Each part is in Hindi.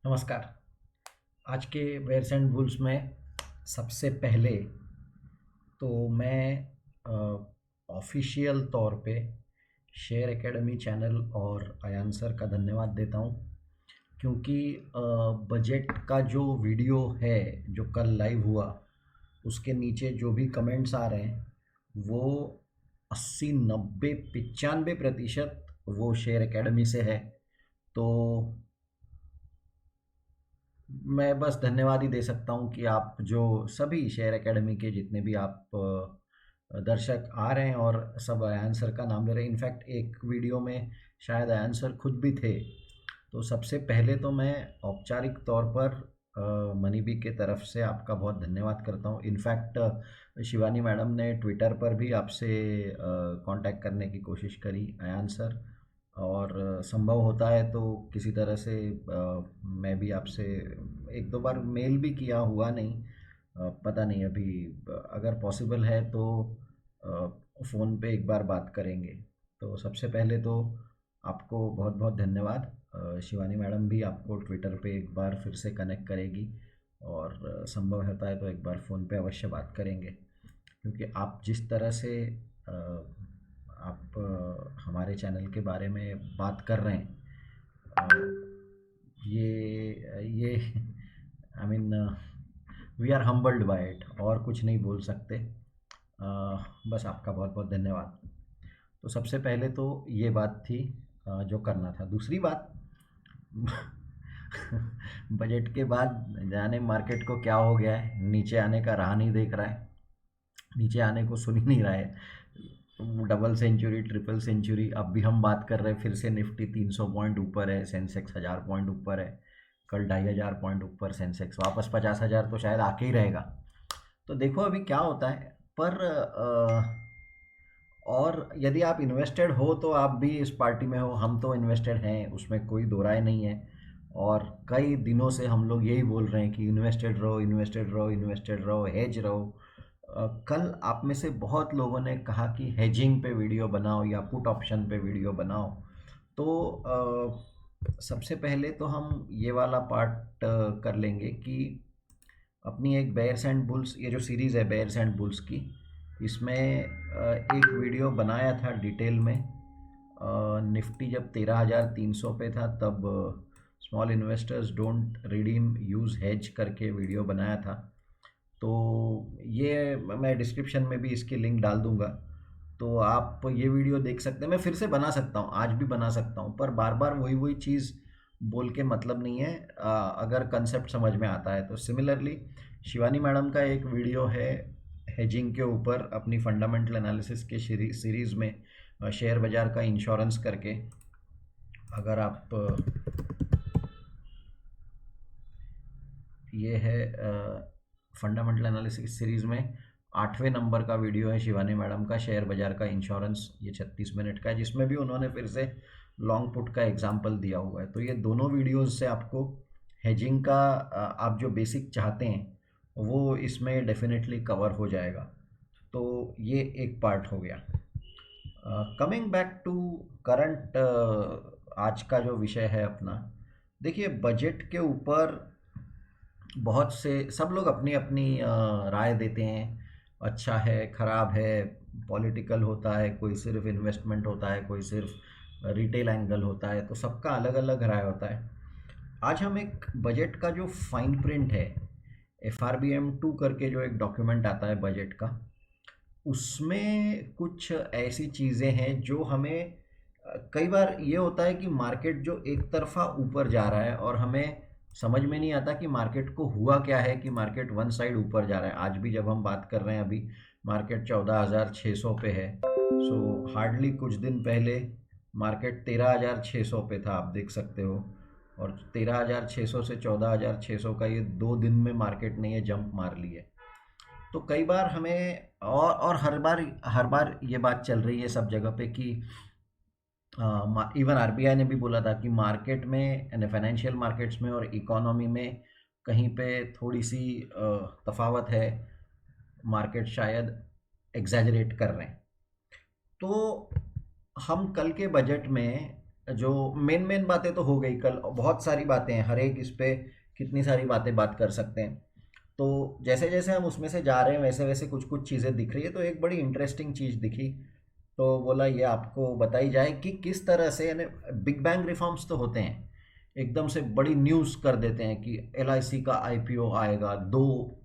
नमस्कार। आज के बेयर्स एंड बुल्स में सबसे पहले तो मैं ऑफिशियल तौर पे शेयर एकेडमी चैनल और अयान सर का धन्यवाद देता हूँ, क्योंकि बजट का जो वीडियो है जो कल लाइव हुआ उसके नीचे जो भी कमेंट्स आ रहे हैं वो 80 90 95% वो शेयर एकेडमी से है। तो मैं बस धन्यवाद ही दे सकता हूँ कि आप जो सभी शेयर एकेडमी के जितने भी आप दर्शक आ रहे हैं और सब अयान सर का नाम ले रहे हैं। इनफैक्ट एक वीडियो में शायद अयान सर खुद भी थे। तो सबसे पहले तो मैं औपचारिक तौर पर मनीबी के तरफ से आपका बहुत धन्यवाद करता हूँ। इनफैक्ट शिवानी मैडम ने ट्विटर पर भी आपसे कांटेक्ट करने की कोशिश करी अयान सर, और संभव होता है तो किसी तरह से मैं भी आपसे एक दो बार मेल भी किया, हुआ नहीं। पता नहीं अभी अगर पॉसिबल है तो फ़ोन पे एक बार बात करेंगे। तो सबसे पहले तो आपको बहुत बहुत धन्यवाद। शिवानी मैडम भी आपको ट्विटर पे एक बार फिर से कनेक्ट करेगी, और संभव होता है तो एक बार फ़ोन पे अवश्य बात करेंगे, क्योंकि आप जिस तरह से आप हमारे चैनल के बारे में बात कर रहे हैं, ये I mean we are humbled by it, और कुछ नहीं बोल सकते। बस आपका बहुत बहुत धन्यवाद। तो सबसे पहले तो ये बात थी जो करना था। दूसरी बात बजट के बाद जाने मार्केट को क्या हो गया है, नीचे आने का राह नहीं देख रहा है, नीचे आने को सुन ही नहीं रहा है। डबल सेंचुरी, ट्रिपल सेंचुरी, अब भी हम बात कर रहे हैं फिर से निफ्टी 300 पॉइंट ऊपर है, सेंसेक्स 1000 पॉइंट ऊपर है, कल 2500 पॉइंट ऊपर सेंसेक्स, वापस 50,000 तो शायद आके ही रहेगा। तो देखो अभी क्या होता है। पर और यदि आप इन्वेस्टेड हो तो आप भी इस पार्टी में हो, हम तो इन्वेस्टेड हैं, उसमें कोई दो राय नहीं है। और कई दिनों से हम लोग यही बोल रहे हैं कि इन्वेस्टेड रहो, इन्वेस्टेड रहो, इन्वेस्टेड रहो, हेज रहो। कल आप में से बहुत लोगों ने कहा कि हेजिंग पे वीडियो बनाओ या पुट ऑप्शन पे वीडियो बनाओ। तो सबसे पहले तो हम ये वाला पार्ट कर लेंगे कि अपनी एक बेयर्स एंड बुल्स, ये जो सीरीज़ है बेयर्स एंड बुल्स की, इसमें एक वीडियो बनाया था डिटेल में। निफ्टी जब 13,300 पे था तब small investors don't redeem use hedge करके वीडियो बनाया था। तो ये मैं डिस्क्रिप्शन में भी इसकी लिंक डाल दूंगा, तो आप ये वीडियो देख सकते हैं। मैं फिर से बना सकता हूँ, आज भी बना सकता हूँ, पर बार बार वही वही चीज़ बोल के मतलब नहीं है। अगर कंसेप्ट समझ में आता है तो सिमिलरली शिवानी मैडम का एक वीडियो है हेजिंग के ऊपर, अपनी फंडामेंटल एनालिसिस के सीरीज़ में शेयर बाज़ार का इंश्योरेंस करके। अगर आप ये है फंडामेंटल एनालिसिस सीरीज़ में 8वें नंबर का वीडियो है शिवानी मैडम का, शेयर बाज़ार का इंश्योरेंस। ये 36 मिनट का है, जिसमें भी उन्होंने फिर से लॉन्ग पुट का एग्जाम्पल दिया हुआ है। तो ये दोनों वीडियोज़ से आपको हेजिंग का आप जो बेसिक चाहते हैं वो इसमें डेफिनेटली कवर हो जाएगा। तो ये एक पार्ट हो गया। कमिंग बैक टू करंट, आज का जो विषय है अपना, देखिए बजट के ऊपर बहुत से सब लोग अपनी अपनी राय देते हैं। अच्छा है, ख़राब है, पॉलिटिकल होता है, कोई सिर्फ इन्वेस्टमेंट होता है, कोई सिर्फ रिटेल एंगल होता है, तो सबका अलग अलग राय होता है। आज हम एक बजट का जो फाइन प्रिंट है, FRBM 2 करके जो एक डॉक्यूमेंट आता है बजट का, उसमें कुछ ऐसी चीज़ें हैं जो हमें कई बार ये होता है कि मार्केट जो एक तरफा ऊपर जा रहा है और हमें समझ में नहीं आता कि मार्केट को हुआ क्या है, कि मार्केट वन साइड ऊपर जा रहा है। आज भी जब हम बात कर रहे हैं, अभी मार्केट 14,600 पे है। सो हार्डली कुछ दिन पहले मार्केट 13,600 पे था, आप देख सकते हो। और 13,600 से 14,600 का ये 2 दिन में मार्केट ने ये जंप मार ली है। तो कई बार हमें और हर बार ये बात चल रही है सब जगह पे कि इवन RBI ने भी बोला था कि मार्केट में यानी फाइनेंशियल मार्केट्स में और इकोनॉमी में कहीं पे थोड़ी सी तफावत है, मार्केट शायद एग्जैजरेट कर रहे हैं। तो हम कल के बजट में जो मेन मेन बातें तो हो गई, कल बहुत सारी बातें हैं, हर एक इस पे कितनी सारी बातें बात कर सकते हैं। तो जैसे जैसे हम उसमें से जा रहे हैं वैसे वैसे कुछ कुछ चीज़ें दिख रही है, तो एक बड़ी इंटरेस्टिंग चीज़ दिखी, तो बोला ये आपको बताई जाए कि किस तरह से, यानी बिग बैंग रिफॉर्म्स तो होते हैं, एकदम से बड़ी न्यूज़ कर देते हैं कि एलआईसी का आईपीओ आएगा, 2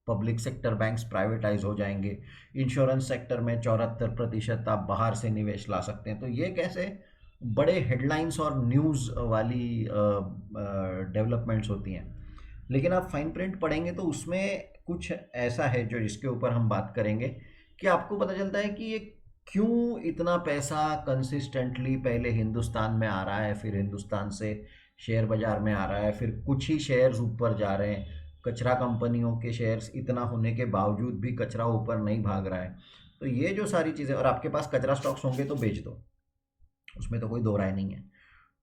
पब्लिक सेक्टर बैंक्स प्राइवेटाइज हो जाएंगे, इंश्योरेंस सेक्टर में 74% आप बाहर से निवेश ला सकते हैं। तो ये कैसे बड़े हेडलाइंस और न्यूज़ वाली डेवलपमेंट्स होती हैं। लेकिन आप फाइन प्रिंट पढ़ेंगे तो उसमें कुछ ऐसा है जो जिसके ऊपर हम बात करेंगे, कि आपको पता चलता है कि ये क्यों इतना पैसा कंसिस्टेंटली पहले हिंदुस्तान में आ रहा है, फिर हिंदुस्तान से शेयर बाजार में आ रहा है, फिर कुछ ही शेयर्स ऊपर जा रहे हैं, कचरा कंपनियों के शेयर्स इतना होने के बावजूद भी कचरा ऊपर नहीं भाग रहा है। तो ये जो सारी चीज़ें, और आपके पास कचरा स्टॉक्स होंगे तो बेच दो, उसमें तो कोई दो राय नहीं है।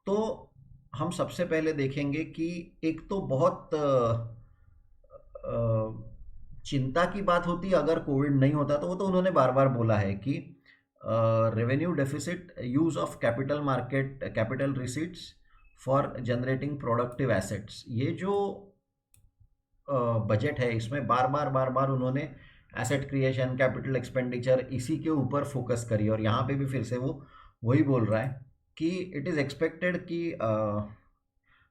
तो हम सबसे पहले देखेंगे कि एक तो बहुत चिंता की बात होती, अगर कोविड नहीं होता तो वो तो उन्होंने बार बार बोला है कि revenue deficit, use of capital market, capital receipts for generating productive assets, ये जो बजट है इसमें बार बार उन्होंने एसेट क्रिएशन, कैपिटल एक्सपेंडिचर, इसी के ऊपर फोकस करी। और यहाँ पे भी फिर से वो वही बोल रहा है कि इट इज़ एक्सपेक्टेड कि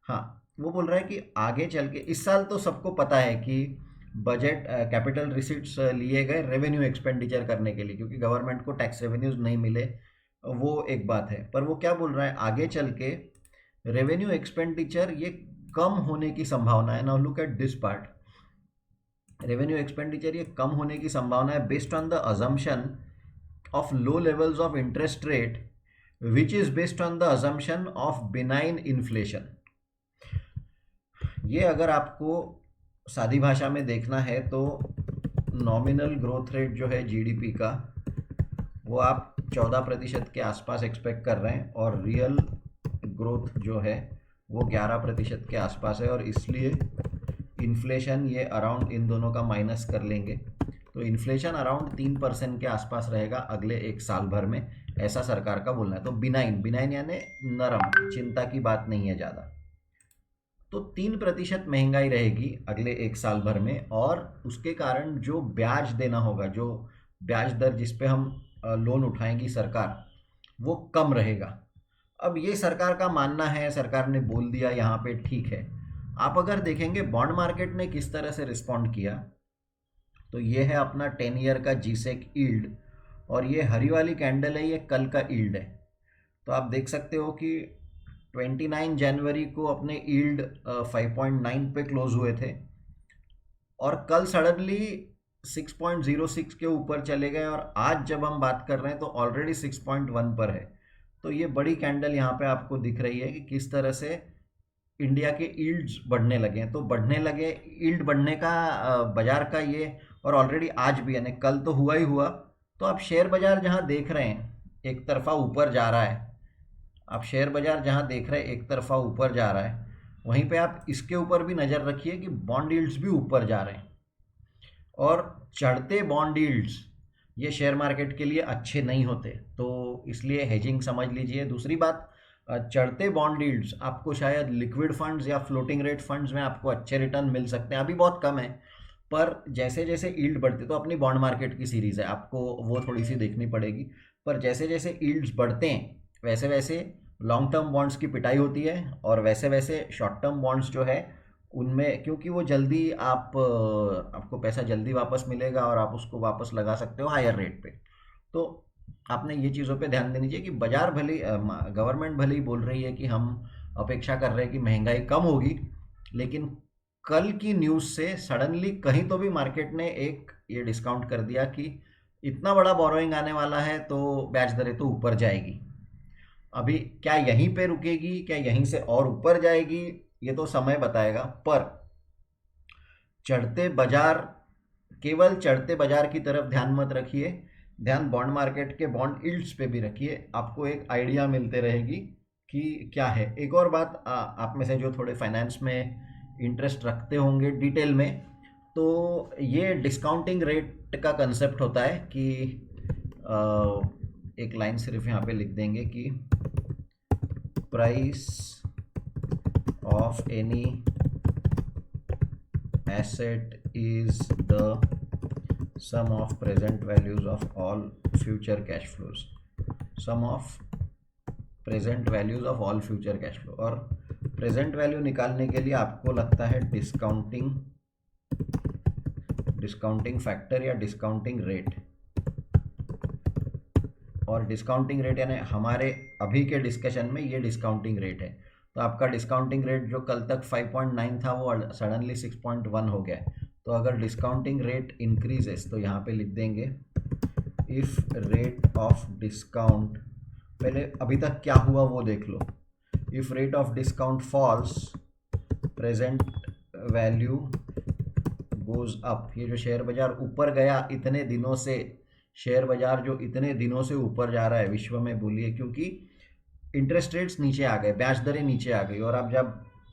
हाँ, वो बोल रहा है कि आगे चल के, इस साल तो सबको पता है कि बजट कैपिटल रिसीट्स लिए गए रेवेन्यू एक्सपेंडिचर करने के लिए, क्योंकि गवर्नमेंट को टैक्स रेवेन्यूज नहीं मिले, वो एक बात है। पर वो क्या बोल रहा है, आगे चल के रेवेन्यू एक्सपेंडिचर ये कम होने की संभावना है। Now look at this part, revenue expenditure ये कम होने की संभावना है based on the assumption of low levels of interest rate, which is based on the assumption of benign inflation. ये अगर आपको सादी भाषा में देखना है तो नॉमिनल ग्रोथ रेट जो है जीडीपी का, वो आप 14% के आसपास एक्सपेक्ट कर रहे हैं, और रियल ग्रोथ जो है वो 11% के आसपास है, और इसलिए इन्फ्लेशन ये अराउंड इन दोनों का माइनस कर लेंगे, तो इन्फ्लेशन अराउंड 3% के आसपास रहेगा अगले एक साल भर में, ऐसा सरकार का बोलना है। तो बिनाइन, बिनाइन यानी नरम, चिंता की बात नहीं है ज़्यादा। तो 3% महंगाई रहेगी अगले एक साल भर में, और उसके कारण जो ब्याज देना होगा, जो ब्याज दर जिस पे हम लोन उठाएंगी सरकार, वो कम रहेगा। अब ये सरकार का मानना है, सरकार ने बोल दिया यहाँ पे, ठीक है। आप अगर देखेंगे बॉन्ड मार्केट ने किस तरह से रिस्पॉन्ड किया, तो ये है अपना 10 ईयर का जीसेक ईल्ड, और ये हरी वाली कैंडल है, ये कल का ईल्ड है। तो आप देख सकते हो कि 29 जनवरी को अपने ईल्ड 5.9 पे क्लोज हुए थे, और कल सडनली 6.06 के ऊपर चले गए, और आज जब हम बात कर रहे हैं तो ऑलरेडी 6.1 पर है। तो ये बड़ी कैंडल यहाँ पे आपको दिख रही है कि किस तरह से इंडिया के ईल्ड्स बढ़ने लगे हैं। तो बढ़ने लगे, ईल्ड बढ़ने का बाजार का ये, और ऑलरेडी आज भी, यानी कल तो हुआ ही हुआ। तो आप शेयर बाजार जहाँ देख रहे हैं एक तरफा ऊपर जा रहा है, आप शेयर बाजार जहाँ देख रहे हैं एक तरफा ऊपर जा रहा है, वहीं पे आप इसके ऊपर भी नज़र रखिए कि बॉन्ड यील्ड्स भी ऊपर जा रहे हैं, और चढ़ते बॉन्ड यील्ड्स ये शेयर मार्केट के लिए अच्छे नहीं होते, तो इसलिए हेजिंग समझ लीजिए। दूसरी बात, चढ़ते बॉन्ड यील्ड्स आपको शायद लिक्विड फंड्स या फ्लोटिंग रेट फंड्स में आपको अच्छे रिटर्न मिल सकते हैं, अभी बहुत कम है, पर जैसे जैसे यील्ड बढ़ते, तो अपनी बॉन्ड मार्केट की सीरीज़ है, आपको वो थोड़ी सी देखनी पड़ेगी, पर जैसे जैसे यील्ड्स बढ़ते हैं वैसे वैसे लॉन्ग टर्म बॉन्ड्स की पिटाई होती है, और वैसे वैसे शॉर्ट टर्म बॉन्ड्स जो है उनमें, क्योंकि वो जल्दी आपको पैसा जल्दी वापस मिलेगा, और आप उसको वापस लगा सकते हो हायर रेट पे। तो आपने ये चीज़ों पे ध्यान देनी चाहिए कि बाजार भले, गवर्नमेंट भले ही बोल रही है कि हम अपेक्षा कर रहे हैं कि महंगाई कम होगी, लेकिन कल की न्यूज़ से सडनली कहीं तो भी मार्केट ने एक ये डिस्काउंट कर दिया कि इतना बड़ा बोरोइंग आने वाला है, तो ब्याज दरें तो ऊपर जाएगी। अभी क्या यहीं पे रुकेगी, क्या यहीं से और ऊपर जाएगी, ये तो समय बताएगा। पर चढ़ते बाजार, केवल चढ़ते बाजार की तरफ ध्यान मत रखिए, ध्यान बॉन्ड मार्केट के बॉन्ड यील्ड्स पे भी रखिए, आपको एक आइडिया मिलते रहेगी कि क्या है। एक और बात, आप में से जो थोड़े फाइनेंस में इंटरेस्ट रखते होंगे डिटेल में, तो ये डिस्काउंटिंग रेट का कंसेप्ट होता है कि एक लाइन सिर्फ यहाँ पे लिख देंगे कि price of any asset is the sum of present values of all future cash flows. Sum of present values of all future cash flow. और प्रेजेंट वैल्यू निकालने के लिए आपको लगता है डिस्काउंटिंग फैक्टर या डिस्काउंटिंग रेट। और डिस्काउंटिंग रेट यानी हमारे अभी के डिस्कशन में ये डिस्काउंटिंग रेट है। तो आपका डिस्काउंटिंग रेट जो कल तक 5.9 था वो सडनली 6.1 हो गया है। तो अगर डिस्काउंटिंग रेट इंक्रीजेस तो यहाँ पे लिख देंगे इफ़ रेट ऑफ डिस्काउंट, पहले अभी तक क्या हुआ वो देख लो। If rate of discount falls present value goes up. ये जो शेयर बाजार ऊपर गया इतने दिनों से, शेयर बाजार जो इतने दिनों से ऊपर जा रहा है विश्व में, बोलिए क्योंकि इंटरेस्ट रेट्स नीचे आ गए, ब्याज दरें नीचे आ गई। और आप जब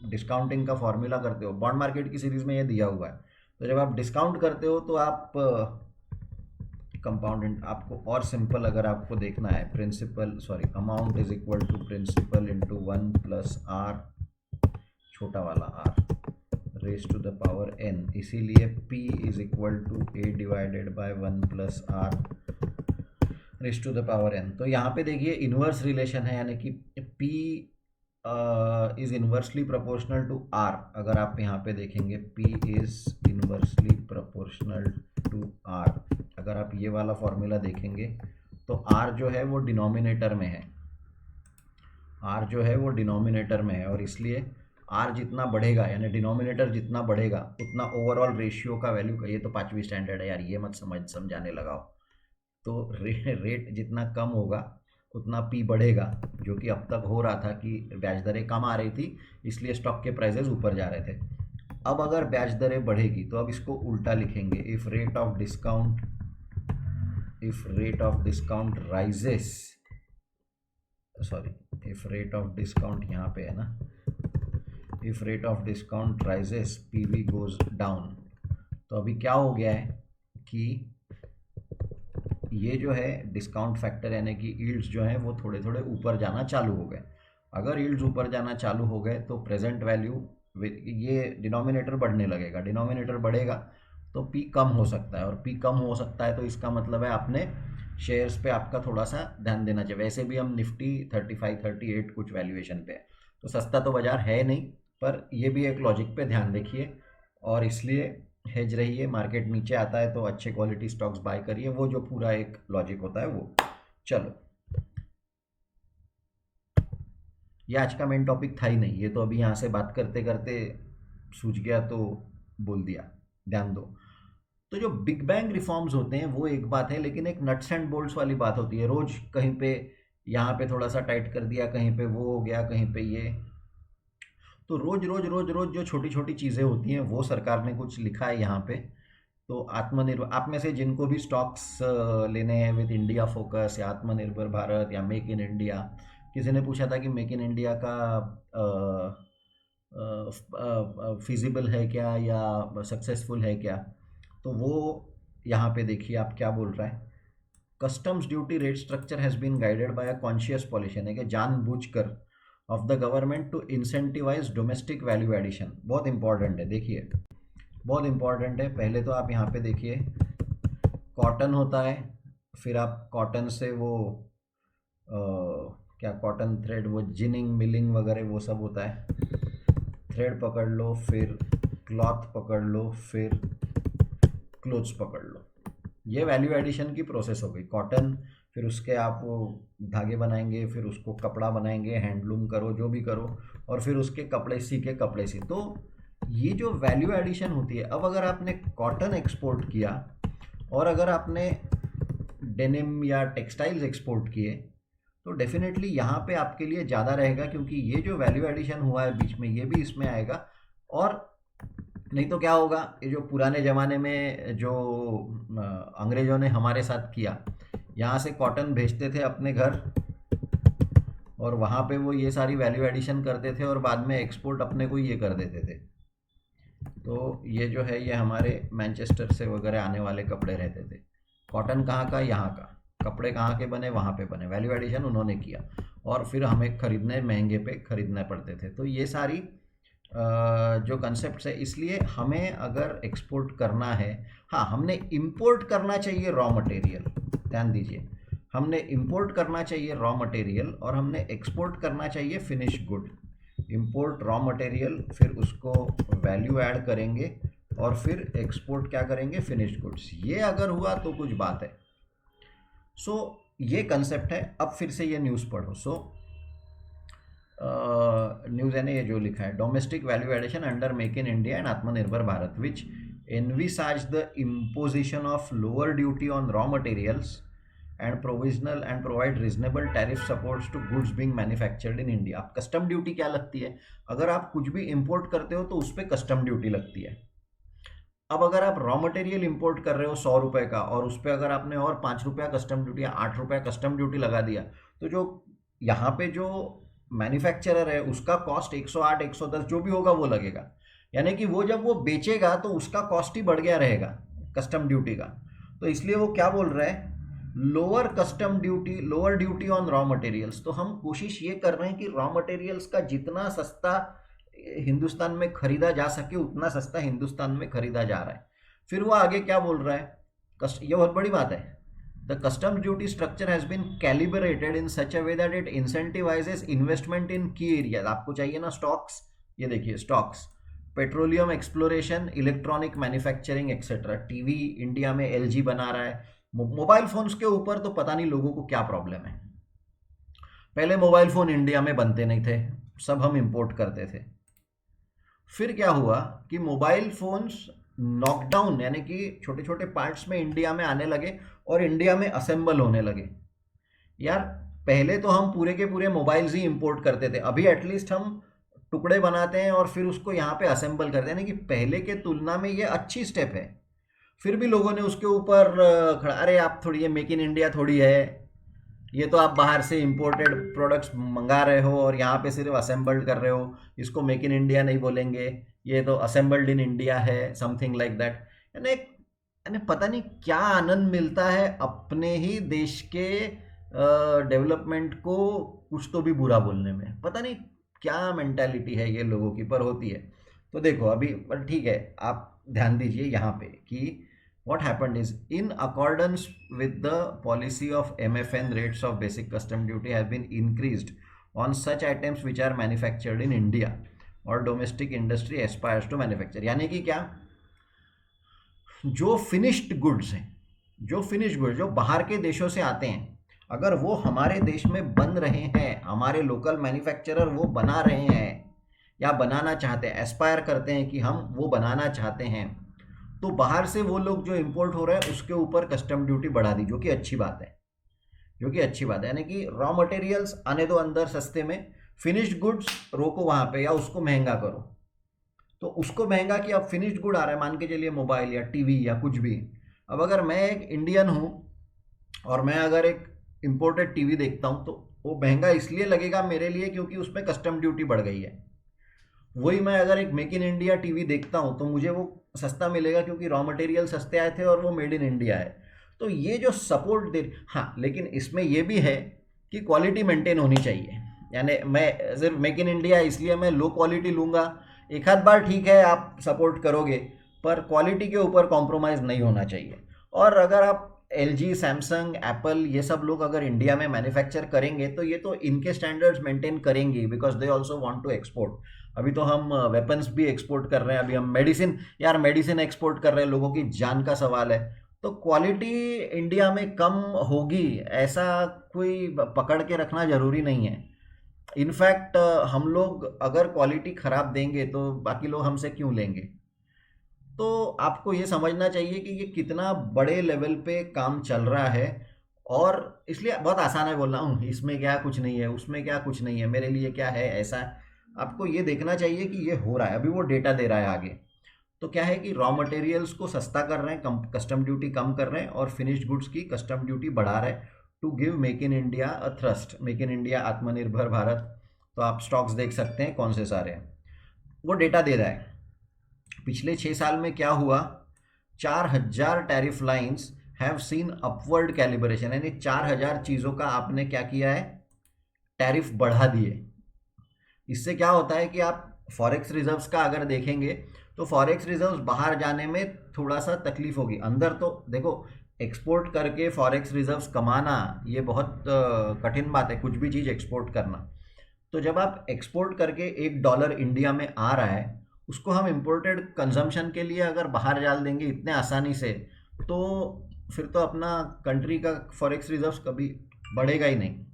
डिस्काउंटिंग का फॉर्मूला करते हो, बॉन्ड मार्केट की सीरीज में ये दिया हुआ है, तो जब आप डिस्काउंट करते हो तो आप कंपाउंड, आपको और सिंपल अगर आपको देखना है amount is equal to principal into 1 plus r, छोटा वाला r raise to the power n, इसीलिए p is equal to a divided by 1 plus r raise to the power n। तो यहाँ पे देखिए इन्वर्स रिलेशन है, यानी कि p is inversely proportional to r। अगर आप यहाँ पे देखेंगे p is inversely proportional to r, अगर आप ये वाला फॉर्मूला देखेंगे तो r जो है वो डिनोमिनेटर में है, r जो है वो डिनोमिनेटर में है। और इसलिए r जितना बढ़ेगा यानी डिनोमिनेटर जितना बढ़ेगा उतना ओवरऑल रेशियो का वैल्यू का, ये तो 5वीं स्टैंडर्ड है यार, ये मत समझाने लगाओ। तो रेट जितना कम होगा उतना पी बढ़ेगा, जो कि अब तक हो रहा था कि ब्याज दरें कम आ रही थी इसलिए स्टॉक के प्राइसेस ऊपर जा रहे थे। अब अगर ब्याज दरें बढ़ेगी तो अब इसको उल्टा लिखेंगे, if rate of discount rises, if rate of discount यहाँ पे है ना, if rate of discount rises PV goes down. तो अभी क्या हो गया है कि ये जो है डिस्काउंट फैक्टर यानी कि यील्ड्स जो हैं वो थोड़े थोड़े ऊपर जाना चालू हो गए। अगर यील्ड्स ऊपर जाना चालू हो गए तो प्रेजेंट वैल्यू, ये डिनोमिनेटर बढ़ने लगेगा, डिनोमिनेटर बढ़ेगा तो पी कम हो सकता है, और पी कम हो सकता है तो इसका मतलब है आपने शेयर्स पे आपका थोड़ा सा ध्यान देना चाहिए। वैसे भी हम निफ्टी 35-38 कुछ वैल्यूएशन पे है, तो सस्ता तो बाजार है नहीं, पर ये भी एक लॉजिक पे ध्यान रखिए और इसलिए हेज रहिए। मार्केट नीचे आता है तो अच्छे क्वालिटी स्टॉक्स बाय करिए, वो जो पूरा एक लॉजिक होता है वो। चलो, ये आज का मेन टॉपिक था ही नहीं, ये तो अभी यहाँ से बात करते करते सूझ गया तो बोल दिया, ध्यान दो। तो जो बिग बैंग रिफॉर्म्स होते हैं वो एक बात है, लेकिन एक नट्स एंड बोल्ट्स वाली बात होती है। रोज कहीं पे यहाँ पे थोड़ा सा टाइट कर दिया, कहीं पे वो हो गया, कहीं पे ये, तो रोज रोज रोज रोज जो छोटी छोटी चीज़ें होती हैं वो सरकार ने कुछ लिखा है यहाँ पे। तो आत्मनिर्भर, आप में से जिनको भी स्टॉक्स लेने हैं विद इंडिया फोकस या आत्मनिर्भर भारत या मेक इन इंडिया, किसी ने पूछा था कि मेक इन इंडिया का फिजिबल है क्या या सक्सेसफुल है क्या, तो वो यहाँ पे देखिए आप क्या बोल रहा है। Customs duty rate structure has been guided by a conscious policy, यानी कि जानबूझकर of the government to incentivise domestic value addition. बहुत इंपॉर्टेंट है, देखिए बहुत इंपॉर्टेंट है। पहले तो आप यहाँ पे देखिए कॉटन होता है, फिर आप कॉटन से वो क्या कॉटन थ्रेड, वो जिनिंग मिलिंग वगैरह वो सब होता है, थ्रेड पकड़ लो, फिर क्लॉथ पकड़ लो, फिर क्लोथ्स पकड़ लो। ये वैल्यू एडिशन की प्रोसेस हो गई। कॉटन, फिर उसके आप वो धागे बनाएंगे, फिर उसको कपड़ा बनाएंगे, हैंडलूम करो जो भी करो, और फिर उसके कपड़े सी के कपड़े सी, तो ये जो वैल्यू एडिशन होती है। अब अगर आपने कॉटन एक्सपोर्ट किया और अगर आपने डेनिम या टेक्सटाइल्स एक्सपोर्ट किए तो डेफिनेटली यहाँ पे आपके लिए ज़्यादा रहेगा, क्योंकि ये जो वैल्यू एडिशन हुआ है बीच में ये भी इसमें आएगा। और नहीं तो क्या होगा, ये जो पुराने ज़माने में जो अंग्रेज़ों ने हमारे साथ किया, यहाँ से कॉटन भेजते थे अपने घर और वहाँ पे वो ये सारी वैल्यू एडिशन करते थे और बाद में एक्सपोर्ट अपने को ये कर देते थे। तो ये जो है ये हमारे मैनचेस्टर से वगैरह आने वाले कपड़े रहते थे। कॉटन कहाँ का, यहाँ का, कपड़े कहाँ के बने, वहाँ पे बने, वैल्यू एडिशन उन्होंने किया। और फिर हमें खरीदने महंगे पे खरीदने पड़ते थे। तो ये सारी जो कंसेप्ट है, इसलिए हमें अगर एक्सपोर्ट करना है, हाँ हमने इंपोर्ट करना चाहिए रॉ मटेरियल, ध्यान दीजिए, हमने इंपोर्ट करना चाहिए रॉ मटेरियल और हमने एक्सपोर्ट करना चाहिए finish good. Import raw material, फिर उसको वैल्यू ऐड करेंगे और फिर एक्सपोर्ट क्या करेंगे, फिनिश्ड गुड्स। ये अगर हुआ तो कुछ बात है। सो ये कंसेप्ट है। अब फिर से ये न्यूज़ पढ़ो। न्यूज़ ने ये जो लिखा है, domestic value addition under make in India and Atmanirbhar Bharat which envisage the imposition of lower duty on raw materials and provisional and provide reasonable tariff supports to goods being manufactured in India। अब कस्टम ड्यूटी क्या लगती है, अगर आप कुछ भी इंपोर्ट करते हो तो उस पर कस्टम ड्यूटी लगती है। अब अगर आप रॉ मटेरियल इंपोर्ट कर रहे हो 100 रुपए का और उस पर अगर आपने और 5 रुपया कस्टम ड्यूटी या 8 रुपया कस्टम ड्यूटी लगा दिया, तो जो यहाँ पे जो मैन्युफैक्चरर है उसका कॉस्ट 108 110 जो भी होगा वो लगेगा। यानी कि वो जब वो बेचेगा तो उसका कॉस्ट ही बढ़ गया रहेगा कस्टम ड्यूटी का। तो इसलिए वो क्या बोल रहा है, lower custom duty, lower duty on raw materials. तो हम कोशिश ये कर रहे हैं कि रॉ मटेरियल्स का जितना सस्ता हिंदुस्तान में खरीदा जा सके उतना सस्ता हिंदुस्तान में खरीदा जा रहा है। फिर वो आगे क्या बोल रहा है, ये बहुत बड़ी बात है, the custom duty structure has been calibrated in such a way that it incentivises investment in key areas. आपको चाहिए ना स्टॉक्स, ये देखिए stocks, petroleum exploration, electronic manufacturing etcetera. TV India में एलजी बना रहा है। मोबाइल फोन्स के ऊपर तो पता नहीं लोगों को क्या प्रॉब्लम है। पहले मोबाइल फोन इंडिया में बनते नहीं थे, सब हम इंपोर्ट करते थे। फिर क्या हुआ कि मोबाइल फोन्स नॉकडाउन यानी कि छोटे छोटे पार्ट्स में इंडिया में आने लगे और इंडिया में असेंबल होने लगे। यार पहले तो हम पूरे के पूरे मोबाइल्स ही इंपोर्ट करते थे, अभी एटलीस्ट हम टुकड़े बनाते हैं और फिर उसको यहाँ पे असेंबल करते हैं। यानी कि पहले के तुलना में ये अच्छी स्टेप है। फिर भी लोगों ने उसके ऊपर खड़ा, अरे आप थोड़ी, ये मेक इन इंडिया थोड़ी है, ये तो आप बाहर से इंपोर्टेड प्रोडक्ट्स मंगा रहे हो और यहाँ पे सिर्फ असेंबल्ड कर रहे हो, इसको मेक इन इंडिया नहीं बोलेंगे, ये तो असेंबल्ड इन इंडिया है, समथिंग लाइक दैट। यानी यानी पता नहीं क्या आनंद मिलता है अपने ही देश के डेवलपमेंट को कुछ तो भी बुरा बोलने में। पता नहीं क्या मेंटालिटी है ये लोगों की, पर होती है। तो देखो अभी, पर ठीक है, आप ध्यान दीजिए यहाँ पे कि what happened is in accordance with the policy of MFN, rates of basic custom duty have been increased on such items which are manufactured in India or domestic industry aspires to manufacture। यानी कि क्या, जो फिनिश्ड गुड्स हैं, जो फिनिश्ड गुड्स जो बाहर के देशों से आते हैं, अगर वो हमारे देश में बन रहे हैं, हमारे लोकल मैन्युफैक्चरर वो बना रहे हैं या बनाना चाहते हैं, एस्पायर करते हैं कि हम वो बनाना चाहते हैं, तो बाहर से वो लोग जो इंपोर्ट हो रहा है उसके ऊपर कस्टम ड्यूटी बढ़ा दी, जो कि अच्छी बात है, जो कि अच्छी बात है। यानी कि रॉ मटेरियल्स आने दो अंदर सस्ते में, फिनिश्ड गुड्स रोको वहाँ पे या उसको महंगा करो। तो उसको महंगा कि अब फिनिश्ड गुड आ रहा है, मान के चलिए मोबाइल या टीवी या कुछ भी। अब अगर मैं एक इंडियन हूँ और मैं अगर एक इम्पोर्टेड टीवी देखता हूँ तो वो महंगा इसलिए लगेगा मेरे लिए क्योंकि उसमें कस्टम ड्यूटी बढ़ गई है। वही मैं अगर एक मेक इन इंडिया टीवी देखता हूँ तो मुझे वो सस्ता मिलेगा क्योंकि रॉ मटेरियल सस्ते आए थे और वो मेड इन इंडिया है। तो ये जो सपोर्ट दे, हाँ लेकिन इसमें ये भी है कि क्वालिटी मेंटेन होनी चाहिए। यानी मैं सिर्फ मेक इन इंडिया इसलिए मैं लो क्वालिटी लूँगा, एक आध बार ठीक है आप सपोर्ट करोगे, पर क्वालिटी के ऊपर कॉम्प्रोमाइज़ नहीं होना चाहिए। और अगर आप एलजी, सैमसंग, एप्पल ये सब लोग अगर इंडिया में मैन्युफैक्चर करेंगे तो ये तो इनके स्टैंडर्ड्स मेंटेन करेंगे, because they also want to export. अभी तो हम वेपन्स भी एक्सपोर्ट कर रहे हैं, अभी हम मेडिसिन, यार मेडिसिन एक्सपोर्ट कर रहे हैं, लोगों की जान का सवाल है। तो क्वालिटी इंडिया में कम होगी ऐसा कोई पकड़ के रखना ज़रूरी नहीं है। इनफैक्ट हम लोग अगर क्वालिटी ख़राब देंगे तो बाकी लोग हमसे क्यों लेंगे। तो आपको ये समझना चाहिए कि ये कितना बड़े लेवल पे काम चल रहा है। और इसलिए बहुत आसान है बोलना, इसमें क्या कुछ नहीं है, उसमें क्या कुछ नहीं है, मेरे लिए क्या है ऐसा। आपको ये देखना चाहिए कि ये हो रहा है, अभी वो डेटा दे रहा है आगे। तो क्या है कि रॉ मटेरियल्स को सस्ता कर रहे हैं, कस्टम ड्यूटी कम कर रहे हैं, और फिनिश्ड गुड्स की कस्टम ड्यूटी बढ़ा रहे हैं to give make in India a thrust, make in India, Atmanirbhar Bharat. तो आप स्टॉक्स देख सकते हैं कौन से सारे हैं, वो डेटा दे रहा है। पिछले 6 साल में क्या हुआ, 4000 tariff lines have seen upward calibration, यानी 4000 चीज़ों का आपने क्या किया है, टैरिफ बढ़ा दिए। इससे क्या होता है कि आप फॉरेक्स रिजर्व्स का अगर देखेंगे तो फॉरेक्स रिजर्व्स बाहर जाने में थोड़ा सा तकलीफ होगी। अंदर तो देखो, एक्सपोर्ट करके फॉरेक्स रिजर्व्स कमाना ये बहुत कठिन बात है, कुछ भी चीज़ एक्सपोर्ट करना। तो जब आप एक्सपोर्ट करके $1 इंडिया में आ रहा है, उसको हम इम्पोर्टेड कंजम्पशन के लिए अगर बाहर डाल देंगे इतने आसानी से, तो फिर तो अपना कंट्री का फॉरेक्स रिजर्व्स कभी बढ़ेगा ही नहीं।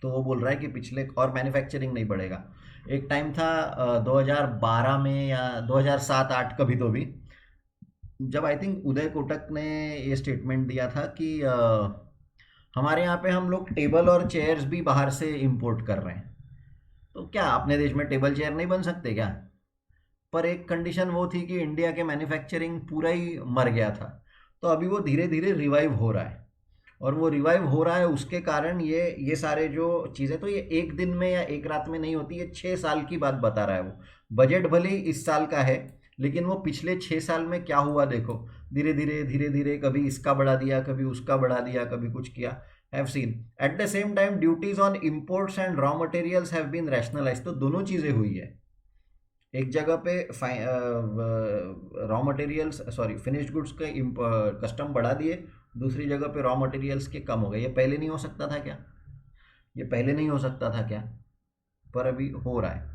तो वो बोल रहा है कि पिछले, और मैन्युफैक्चरिंग नहीं बढ़ेगा। एक टाइम था 2012 में या 2007-8 कभी तो भी, जब आई थिंक उदय कोटक ने ये स्टेटमेंट दिया था कि हमारे यहाँ पे हम लोग टेबल और चेयर्स भी बाहर से इंपोर्ट कर रहे हैं। तो क्या अपने देश में टेबल चेयर नहीं बन सकते क्या? पर एक कंडीशन वो थी कि इंडिया के मैन्युफैक्चरिंग पूरा ही मर गया था। तो अभी वो धीरे धीरे रिवाइव हो रहा है, और वो रिवाइव हो रहा है उसके कारण ये सारे जो चीज़ें, तो ये एक दिन में या एक रात में नहीं होती, ये 6 साल की बात बता रहा है वो। बजट भले ही इस साल का है, लेकिन वो पिछले 6 साल में क्या हुआ देखो, धीरे धीरे धीरे धीरे कभी इसका बढ़ा दिया, कभी उसका बढ़ा दिया, कभी कुछ किया। Have seen at the same time duties on imports and raw materials have been rationalise. तो दोनों चीज़ें हुई है। एक जगह पे raw materials, sorry, finished goods के कस्टम बढ़ा दिए, दूसरी जगह पे रॉ मटेरियल्स के कम हो गए। ये पहले नहीं हो सकता था क्या? ये पहले नहीं हो सकता था क्या? पर अभी हो रहा है।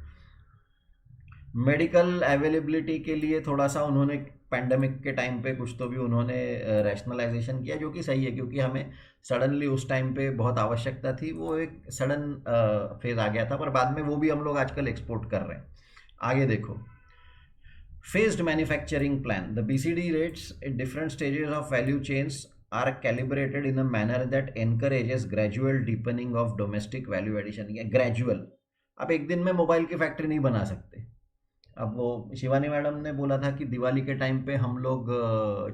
मेडिकल अवेलेबिलिटी के लिए थोड़ा सा उन्होंने पैंडमिक के टाइम पे कुछ तो भी उन्होंने रैशनलाइजेशन किया, जो कि सही है, क्योंकि हमें सडनली उस टाइम पे बहुत आवश्यकता थी। वो एक सडन फेज आ गया था, पर बाद में वो भी हम लोग आजकल एक्सपोर्ट कर रहे हैं। आगे देखो, phased manufacturing plan. The BCD rates at different stages of value chains are calibrated in a manner that encourages gradual deepening of domestic value addition. या gradual, आप एक दिन में मोबाइल की फैक्ट्री नहीं बना सकते। अब वो शिवानी मैडम ने बोला था कि दिवाली के टाइम पे हम लोग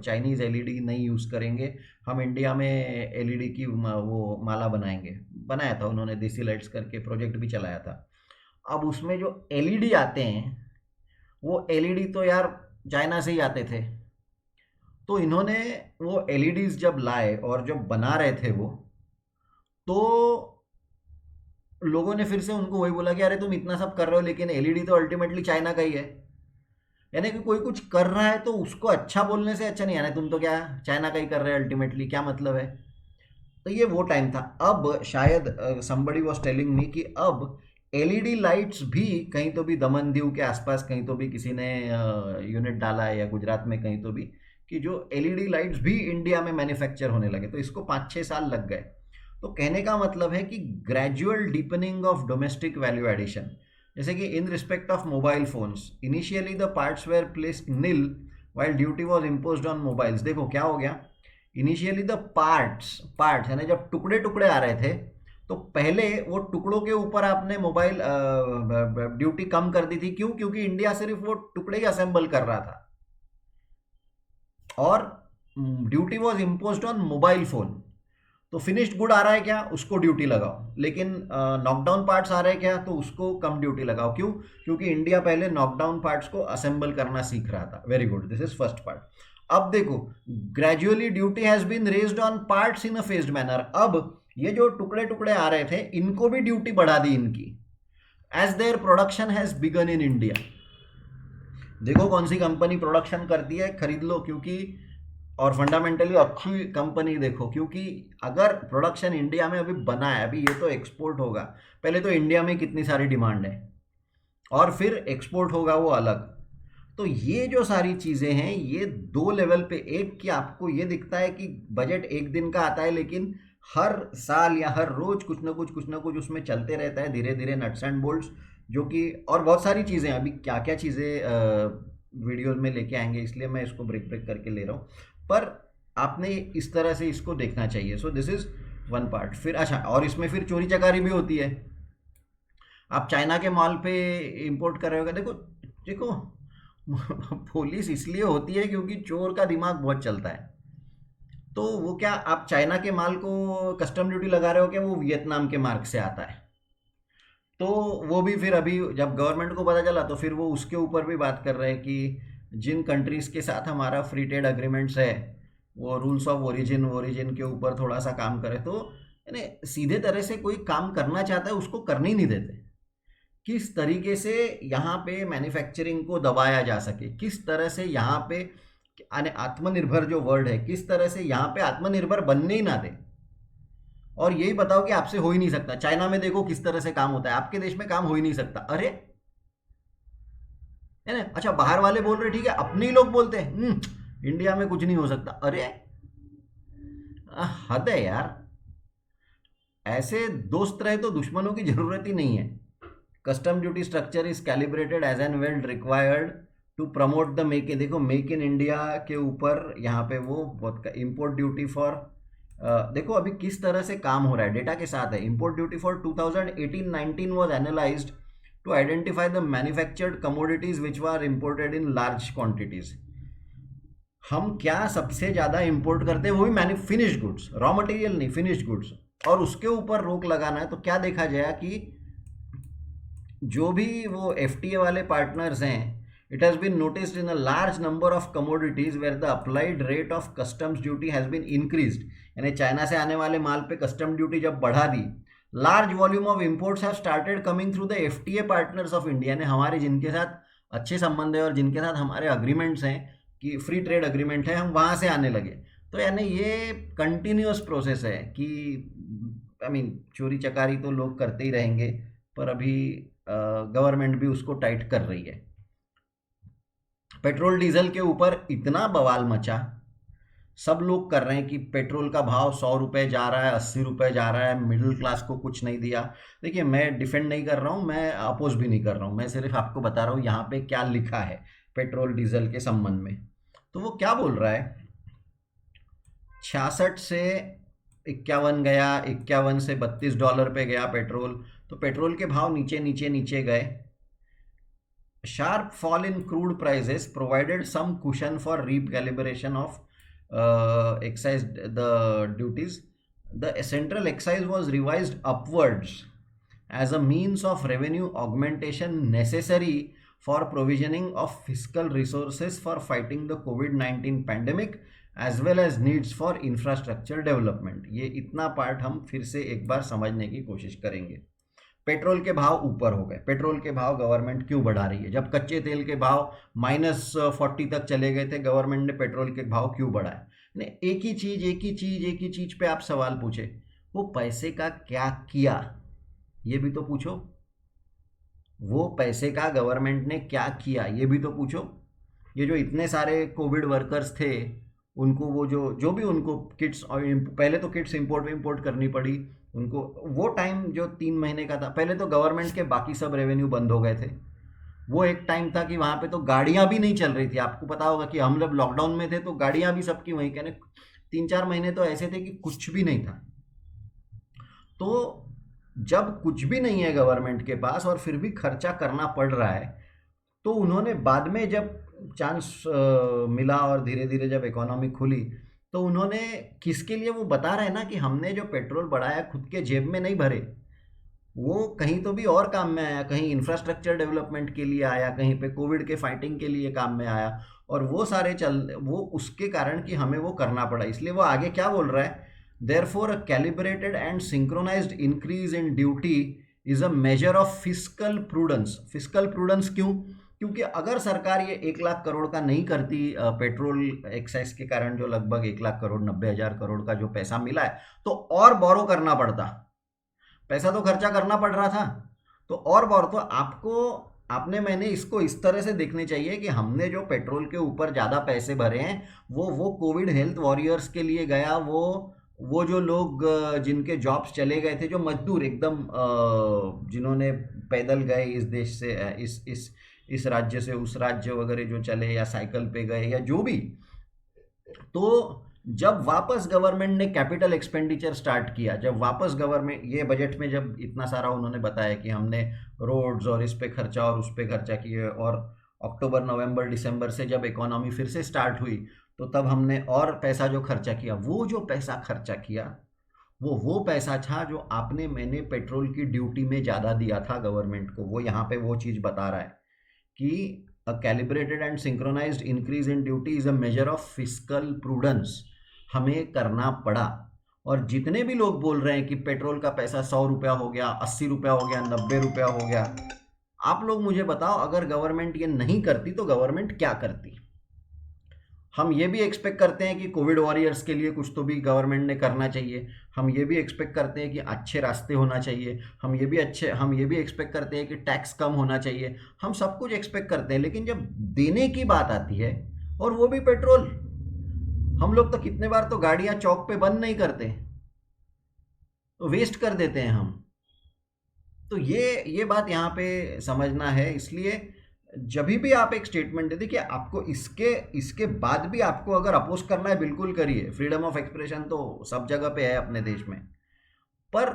चाइनीज़ एलईडी नहीं यूज़ करेंगे, हम इंडिया में एलईडी की वो माला बनाएंगे। बनाया था उन्होंने, देसी लाइट्स करके प्रोजेक्ट भी चलाया था। अब उसमें जो एलईडी आते हैं, वो एलईडी तो यार चाइना से ही आते थे। तो इन्होंने वो एलईडीज जब लाए और जब बना रहे थे वो, तो लोगों ने फिर से उनको वही बोला कि अरे तुम इतना सब कर रहे हो, लेकिन एलईडी तो अल्टीमेटली चाइना का ही है। यानी कि कोई कुछ कर रहा है तो उसको अच्छा बोलने से अच्छा नहीं आना, तुम तो क्या चाइना का ही कर रहे हो अल्टीमेटली, क्या मतलब है? तो ये वो टाइम था। अब शायद somebody was telling me कि अब एलईडी लाइट्स भी कहीं तो भी दमन दीव के आसपास कहीं तो भी किसी ने यूनिट डाला है, या गुजरात में कहीं तो भी, कि जो एलईडी लाइट्स भी इंडिया में मैन्युफैक्चर होने लगे। तो इसको 5-6 साल लग गए। तो कहने का मतलब है कि gradual deepening of domestic value addition. जैसे कि in respect of mobile phones, initially the parts were placed nil while duty was imposed on mobiles. देखो क्या हो गया, इनिशियली द पार्ट्स यानी जब टुकड़े टुकड़े आ रहे थे, तो पहले वो टुकड़ों के ऊपर आपने मोबाइल ड्यूटी कम कर दी थी। क्यों? क्योंकि इंडिया सिर्फ वो टुकड़े ही असेंबल कर रहा था, और duty was imposed on mobile phone. तो फिनिश्ड गुड आ रहा है क्या, उसको ड्यूटी लगाओ, लेकिन नॉकडाउन पार्ट्स आ रहे हैं क्या, तो उसको कम ड्यूटी लगाओ। क्यों? क्योंकि इंडिया पहले नॉकडाउन पार्ट्स को असेंबल करना सीख रहा था। Very good, this is first part. अब देखो, gradually duty has been raised on parts in a phased manner. अब ये जो टुकड़े टुकड़े आ रहे थे, इनको भी ड्यूटी बढ़ा दी इनकी, as their production has begun in India. देखो कौन सी कंपनी प्रोडक्शन करती है, खरीद लो, क्योंकि और फंडामेंटली अच्छी कंपनी देखो, क्योंकि अगर प्रोडक्शन इंडिया में अभी बना है, अभी ये तो एक्सपोर्ट होगा। पहले तो इंडिया में कितनी सारी डिमांड है, और फिर एक्सपोर्ट होगा वो अलग। तो ये जो सारी चीज़ें हैं, ये दो लेवल पे, एक कि आपको ये दिखता है कि बजट एक दिन का आता है, लेकिन हर साल या हर रोज कुछ ना कुछ उसमें चलते रहता है, धीरे धीरे नट्स एंड बोल्ट्स, जो कि और बहुत सारी चीज़ें, अभी क्या क्या चीज़ें वीडियोज में लेके आएंगे, इसलिए मैं इसको ब्रेक ब्रेक करके ले रहा हूँ। पर आपने इस तरह से इसको देखना चाहिए। So this is one part. फिर अच्छा, और इसमें फिर चोरी चकारी भी होती है। आप चाइना के माल पे इंपोर्ट कर रहे होगा, देखो देखो पुलिस इसलिए होती है क्योंकि चोर का दिमाग बहुत चलता है। तो वो क्या, आप चाइना के माल को कस्टम ड्यूटी लगा रहे हो क्या, वो वियतनाम के मार्क से आता है। तो वो भी फिर अभी जब गवर्नमेंट को पता चला, तो फिर वो उसके ऊपर भी बात कर रहे हैं कि जिन कंट्रीज़ के साथ हमारा फ्री ट्रेड अग्रीमेंट्स है, वो रूल्स ऑफ ओरिजिन के ऊपर थोड़ा सा काम करे। तो यानी सीधे तरह से कोई काम करना चाहता है उसको करने ही नहीं देते। किस तरीके से यहाँ पे मैन्युफैक्चरिंग को दबाया जा सके, किस तरह से यहाँ पे आत्मनिर्भर जो वर्ड है, किस तरह से यहाँ पे आत्मनिर्भर बनने ही ना दे। और यही बताओ कि आपसे हो ही नहीं सकता। चाइना में देखो किस तरह से काम होता है, आपके देश में काम हो ही नहीं सकता। अरे है ना। अच्छा, बाहर वाले बोल रहे ठीक है, अपने ही लोग बोलते हैं इंडिया में कुछ नहीं हो सकता। अरे हद है यार। ऐसे दोस्त रहे तो दुश्मनों की जरूरत ही नहीं है। Custom duty structure is calibrated as an well required to promote the make in, देखो मेक इन इंडिया के ऊपर यहाँ पे वो बहुत इम्पोर्ट ड्यूटी फॉर, देखो अभी किस तरह से काम हो रहा है, डेटा के साथ है। Import duty for 2018-19 was analysed to identify the manufactured commodities which were imported in large quantities. हम क्या सबसे ज़्यादा इम्पोर्ट करते हैं, वो भी फिनिश्ड गुड्स, रॉ मटेरियल नहीं, फिनिश्ड गुड्स, और उसके ऊपर रोक लगाना है। तो क्या देखा जाए कि जो भी वो FTA वाले पार्टनर्स हैं, it has been noticed in a large number of commodities where the applied rate of customs duty has been increased। यानी चाइना से आने वाले माल पे कस्टम ड्यूटी जब बढ़ा दी, large volume of imports have started coming through the FTA partners of India. ने हमारे जिनके साथ अच्छे संबंध है और जिनके साथ हमारे अग्रीमेंट्स हैं कि फ्री ट्रेड अग्रीमेंट है, हम वहाँ से आने लगे। तो यानी ये कंटिन्यूस प्रोसेस है कि चोरी चकारी तो लोग करते ही रहेंगे, पर अभी गवर्नमेंट भी उसको टाइट कर रही है। पेट्रोल डीजल के ऊपर इतना बवाल मचा, सब लोग कर रहे हैं कि पेट्रोल का भाव 100 रुपये जा रहा है, 80 रुपये जा रहा है, मिडिल क्लास को कुछ नहीं दिया। देखिए, मैं डिफेंड नहीं कर रहा हूँ, मैं अपोज भी नहीं कर रहा हूँ, मैं सिर्फ आपको बता रहा हूँ यहाँ पे क्या लिखा है पेट्रोल डीजल के संबंध में। तो वो क्या बोल रहा है, 66 से 51 गया, 51 से $32 पे गया पेट्रोल। तो पेट्रोल के भाव नीचे नीचे नीचे गए। Sharp fall in crude prices provided some cushion for recalibration of excise the duties. The central excise was revised upwards as a means of revenue augmentation necessary for provisioning of fiscal resources for fighting the COVID-19 pandemic as well as needs for infrastructure development। ये इतना पार्ट हम फिर से एक बार समझने की कोशिश करेंगे। पेट्रोल के भाव ऊपर हो गए। पेट्रोल के भाव गवर्नमेंट क्यों बढ़ा रही है? जब कच्चे तेल के भाव -40 तक चले गए थे, गवर्नमेंट ने पेट्रोल के भाव क्यों बढ़ाए? एक ही चीज पे आप सवाल पूछे, वो पैसे का क्या किया, ये भी तो पूछो। वो पैसे का गवर्नमेंट ने क्या किया, ये भी तो पूछो। ये जो इतने सारे कोविड वर्कर्स थे, उनको वो जो भी उनको किट्स, और पहले तो किट्स इम्पोर्ट करनी पड़ी उनको। वो टाइम जो 3 महीने का था, पहले तो गवर्नमेंट के बाकी सब रेवेन्यू बंद हो गए थे। वो एक टाइम था कि वहाँ पे तो गाड़ियाँ भी नहीं चल रही थी। आपको पता होगा कि हम जब लॉकडाउन में थे तो गाड़ियाँ भी सबकी वहीं, कहने 3-4 महीने तो ऐसे थे कि कुछ भी नहीं था। तो जब कुछ भी नहीं है गवर्नमेंट के पास और फिर भी खर्चा करना पड़ रहा है, तो उन्होंने बाद में जब चांस मिला और धीरे धीरे जब इकोनॉमी खुली, तो उन्होंने किसके लिए, वो बता रहे हैं ना कि हमने जो पेट्रोल बढ़ाया खुद के जेब में नहीं भरे, वो कहीं तो भी और काम में आया, कहीं इंफ्रास्ट्रक्चर डेवलपमेंट के लिए आया, कहीं पे कोविड के फाइटिंग के लिए काम में आया, और वो सारे वो उसके कारण कि हमें वो करना पड़ा। इसलिए वो आगे क्या बोल रहा है, therefore a calibrated and synchronised increase in duty is a measure of fiscal prudence. Fiscal prudence क्यों? क्योंकि अगर सरकार ये 1 लाख करोड़ का नहीं करती, पेट्रोल एक्साइज के कारण जो लगभग 1 लाख करोड़ 90,000 करोड़ का जो पैसा मिला है, तो और बोरो करना पड़ता। पैसा तो खर्चा करना पड़ रहा था, तो और बोरो। तो मैंने इसको इस तरह से देखने चाहिए कि हमने जो पेट्रोल के ऊपर ज़्यादा पैसे भरे हैं, वो कोविड हेल्थ वॉरियर्स के लिए गया। वो जो लोग जिनके जॉब्स चले गए थे, जो मजदूर एकदम जिन्होंने पैदल गए इस देश से इस राज्य से उस राज्य वगैरह जो चले, या साइकिल पे गए, या जो भी। तो जब वापस गवर्नमेंट ने कैपिटल एक्सपेंडिचर स्टार्ट किया, जब वापस गवर्नमेंट ये बजट में जब इतना सारा उन्होंने बताया कि हमने रोड्स और इस पे खर्चा और उस पे खर्चा किए, और अक्टूबर नवंबर दिसंबर से जब इकोनॉमी फिर से स्टार्ट हुई, तो तब हमने और पैसा जो खर्चा किया, वो जो पैसा खर्चा किया वो पैसा था जो मैंने पेट्रोल की ड्यूटी में ज़्यादा दिया था गवर्नमेंट को। वो यहाँ पे वो चीज़ बता रहा है कि a calibrated and synchronized increase in duty is a measure of fiscal prudence। हमें करना पड़ा, और जितने भी लोग बोल रहे हैं कि पेट्रोल का पैसा 100 रुपया हो गया, 80 रुपया हो गया, 90 रुपया हो गया, आप लोग मुझे बताओ, अगर गवर्नमेंट ये नहीं करती तो गवर्नमेंट क्या करती? हम ये भी एक्सपेक्ट करते हैं कि कोविड वॉरियर्स के लिए कुछ तो भी गवर्नमेंट ने करना चाहिए। हम ये भी एक्सपेक्ट करते हैं कि अच्छे रास्ते होना चाहिए। हम ये भी एक्सपेक्ट करते हैं कि टैक्स कम होना चाहिए। हम सब कुछ एक्सपेक्ट करते हैं, लेकिन जब देने की बात आती है, और वो भी पेट्रोल, हम लोग तो कितने बार तो गाड़ियां चौक पे बंद नहीं करते, तो वेस्ट कर देते हैं हम। तो ये बात यहाँ पे समझना है। इसलिए जब भी आप एक स्टेटमेंट दे, देखिए, आपको इसके इसके बाद भी आपको अगर अपोज करना है, बिल्कुल करिए। फ्रीडम ऑफ एक्सप्रेशन तो सब जगह पे है अपने देश में, पर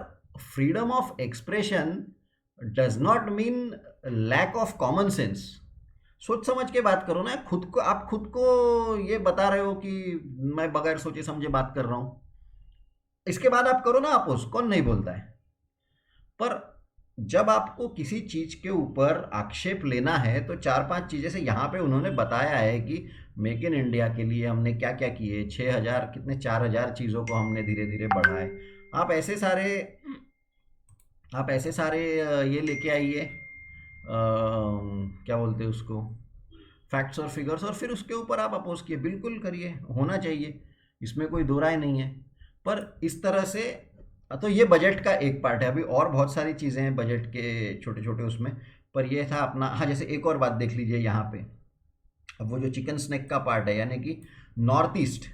freedom of expression does not mean lack of common sense. सोच समझ के बात करो ना। आप खुद को ये बता रहे हो कि मैं बगैर सोचे समझे बात कर रहा हूं, इसके बाद आप करो ना अपोज, कौन नहीं बोलता है? पर जब आपको किसी चीज के ऊपर आक्षेप लेना है, तो चार पांच चीजें से यहाँ पे उन्होंने बताया है कि मेक इन इंडिया के लिए हमने क्या क्या किए, 6,000 कितने 4,000 चीजों को हमने धीरे धीरे बढ़ाए। आप ऐसे सारे आप ऐसे सारे ये लेके आइए, क्या बोलते हैं उसको, फैक्ट्स और फिगर्स, और फिर उसके ऊपर आप अपोज किए, बिल्कुल करिए, होना चाहिए, इसमें कोई दो राय नहीं है। पर इस तरह से, तो ये बजट का एक पार्ट है। अभी और बहुत सारी चीज़ें हैं बजट के छोटे छोटे उसमें, पर ये था अपना। हाँ, जैसे एक और बात देख लीजिए यहाँ पे, अब वो जो चिकन स्नैक का पार्ट है, यानी कि नॉर्थ ईस्ट,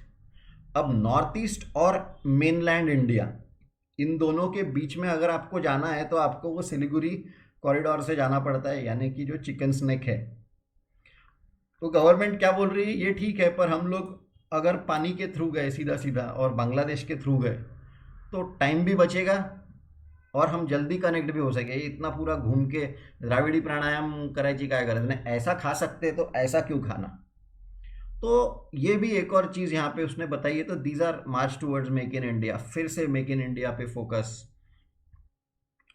अब नॉर्थ ईस्ट और मेनलैंड इंडिया, इन दोनों के बीच में अगर आपको जाना है तो आपको वो सिलीगुड़ी कॉरिडोर से जाना पड़ता है, यानी कि जो चिकन स्नैक है। तो गवर्नमेंट क्या बोल रही है, ये ठीक है, पर हम लोग अगर पानी के थ्रू गए सीधा सीधा और बांग्लादेश के थ्रू गए, तो टाइम भी बचेगा और हम जल्दी कनेक्ट भी हो सके। इतना पूरा घूम के द्राविड़ी प्राणायाम करायची काय गरज नहीं, ऐसा खा सकते तो ऐसा क्यों खाना? तो ये भी एक और चीज़ यहाँ पे उसने बताई है। तो these are march towards make in India, फिर से मेक इन इंडिया पे फोकस।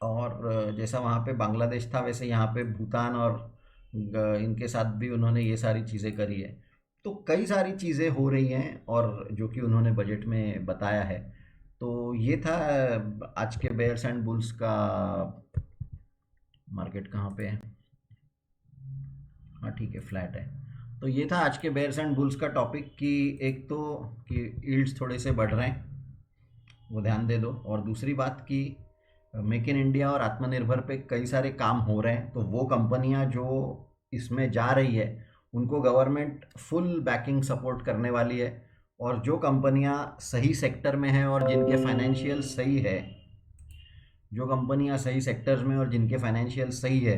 और जैसा वहाँ पे बांग्लादेश था, वैसे यहाँ पे भूटान और इनके साथ भी उन्होंने ये सारी चीज़ें करी है। तो कई सारी चीज़ें हो रही हैं, और जो कि उन्होंने बजट में बताया है। तो ये था आज के बेयर्स एंड बुल्स का। मार्केट कहाँ पे है? हाँ ठीक है, फ्लैट है। तो ये था आज के बेयर्स एंड बुल्स का टॉपिक, कि एक तो कि यील्ड्स थोड़े से बढ़ रहे हैं, वो ध्यान दे दो। और दूसरी बात कि मेक इन इंडिया और आत्मनिर्भर पे कई सारे काम हो रहे हैं, तो वो कंपनियां जो इसमें जा रही है, उनको गवर्नमेंट फुल बैकिंग सपोर्ट करने वाली है। और जो कंपनियां सही सेक्टर में हैं और जिनके फाइनेंशियल सही है, जो कंपनियां सही सेक्टर्स में और जिनके फाइनेंशियल सही है,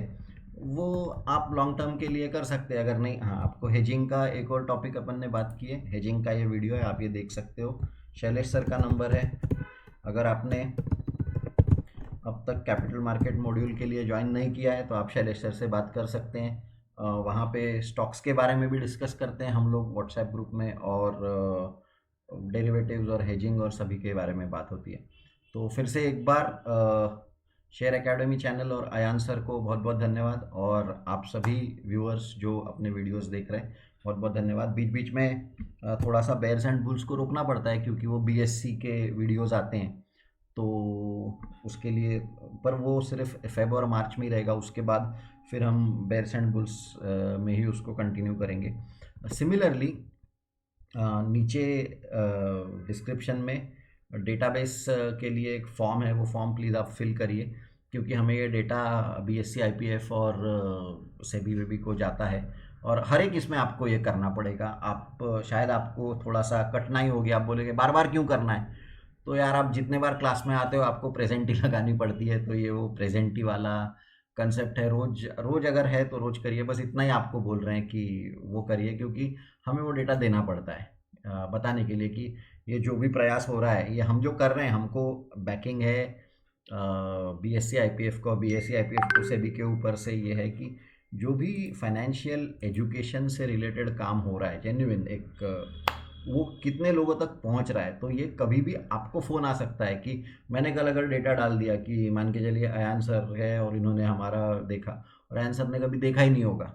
वो आप लॉन्ग टर्म के लिए कर सकते हैं। अगर नहीं, हाँ, आपको हेजिंग का एक और टॉपिक अपन ने बात की है, हेजिंग का ये वीडियो है, आप ये देख सकते हो। शैलेश सर का नंबर है, अगर आपने अब तक कैपिटल मार्केट मॉड्यूल के लिए ज्वाइन नहीं किया है तो आप शैलेश सर से बात कर सकते हैं। वहाँ पे स्टॉक्स के बारे में भी डिस्कस करते हैं हम लोग व्हाट्सएप ग्रुप में, और डेरिवेटिव्स और हेजिंग और सभी के बारे में बात होती है। तो फिर से एक बार शेयर एकेडमी चैनल और अयान सर को बहुत बहुत धन्यवाद, और आप सभी व्यूअर्स जो अपने वीडियोस देख रहे हैं, बहुत बहुत धन्यवाद। बीच बीच में थोड़ा सा बेयर्स एंड बुल्स को रोकना पड़ता है, क्योंकि वो बीएससी के वीडियोस आते हैं, तो उसके लिए। पर वो सिर्फ फेब और मार्च में ही रहेगा, उसके बाद फिर हम बेयर्स एंड बुल्स में ही उसको कंटिन्यू करेंगे। सिमिलरली नीचे डिस्क्रिप्शन में डेटाबेस के लिए एक फॉर्म है, वो फॉर्म प्लीज़ आप फिल करिए, क्योंकि हमें ये डेटा बीएससी आईपीएफ और सेबी वेबी को जाता है, और हर एक इसमें आपको ये करना पड़ेगा। आप शायद आपको थोड़ा सा कठिनाई होगी, आप बोलेंगे बार बार क्यों करना है? तो यार, आप जितने बार क्लास में आते हो आपको प्रेजेंट ही लगानी पड़ती है, तो ये वो प्रेजेंट ही वाला कंसेप्ट है। रोज रोज अगर है तो रोज करिए, बस इतना ही आपको बोल रहे हैं कि वो करिए, क्योंकि हमें वो डेटा देना पड़ता है बताने के लिए कि ये जो भी प्रयास हो रहा है, ये हम जो कर रहे हैं, हमको बैकिंग है बीएससी आईपीएफ को, बीएससी आईपीएफ को सेबी के ऊपर से। ये है कि जो भी फाइनेंशियल एजुकेशन से रिलेटेड काम हो रहा है, जेन्युइन एक वो कितने लोगों तक पहुंच रहा है। तो ये कभी भी आपको फ़ोन आ सकता है कि मैंने कल अगर डेटा डाल दिया कि मान के चलिए अयान सर है और इन्होंने हमारा देखा, और अयान सर ने कभी देखा ही नहीं होगा,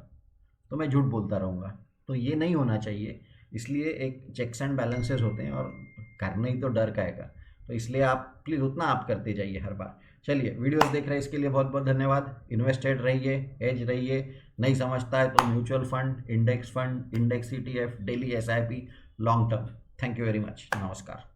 तो मैं झूठ बोलता रहूँगा। तो ये नहीं होना चाहिए। इसलिए एक चेक्स एंड बैलेंसेस होते हैं, और करना ही तो डर का है। तो इसलिए आप प्लीज़ उतना आप करते जाइए हर बार। चलिए, वीडियोस देख रहे हैं इसके लिए बहुत बहुत धन्यवाद। इन्वेस्टेड रहिए, एज रहिए। नहीं समझता है तो mutual fund, index ETF, daily SIP, long term. Thank you very much. नमस्कार।